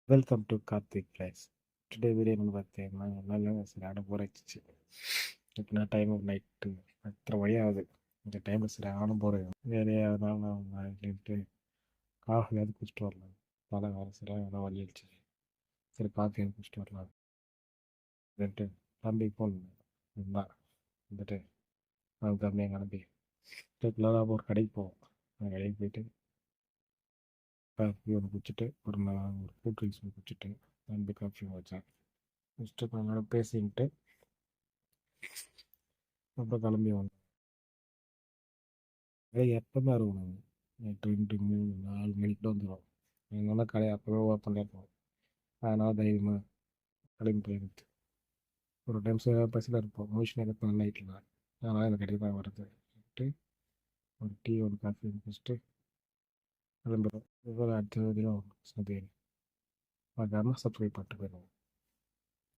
Welcome to Karthik place. Today video என்னென்னு பார்த்தீங்கன்னா நல்லா சரியான போர் அடிச்சிச்சு. இப்போ நான் டைம் நைட்டு 10:30 மணி ஆகுது. இந்த டைமில் சரியான போர் வேலையே, அதனால நான் அப்படின்ட்டு காஃபியாவது குடிச்சிட்டு வரலாம். தலை வேறு சரியான வலி அடிச்சு. சரி காஃபியாவது குடிச்சிட்டு வரலாம் அப்படின்ட்டு தம்பி ஃபோன் இருந்தான். வந்துட்டு அவன் தம்பியை கிளம்பி ரெகுலராக ஒரு கடைக்கு போவோம். அந்த கடைக்கு போயிட்டு காஃபி ஒன்று குடிச்சிட்டு ஒரு கூல் ட்ரிங்க்ஸ் ஒன்று குடிச்சிட்டு தம்பி காஃபி வச்சேன். ஃபஸ்ட்டு கொஞ்ச நேரம் பேசிக்கிட்டு அப்புறம் கிளம்பி வந்தோம். கடை எப்போவுமே இருக்கும். நைட்டு 2 3 4 மணிக்கு தான் வந்துடும். எங்கன்னா கடை அப்போவே ஓப்பன் பண்ணியிருப்போம். அதனால் தைரியமாக கிளம்பி போயிடுது. ஒரு டைம் பஸ்ஸில் இருப்போம், மோஷன் இருப்போம் நைட்டில். அதனால் எனக்கு கடைக்கு தான் வருது. ஒரு டீ ஒரு காஃபி குடிச்சிட்டு கிளம்பிடுவோம். அடுத்த வீடியோ சந்தையில் பார்க்காம சப்ஸ்கிரைப் பண்ணிட்டு போயிடுவோம்.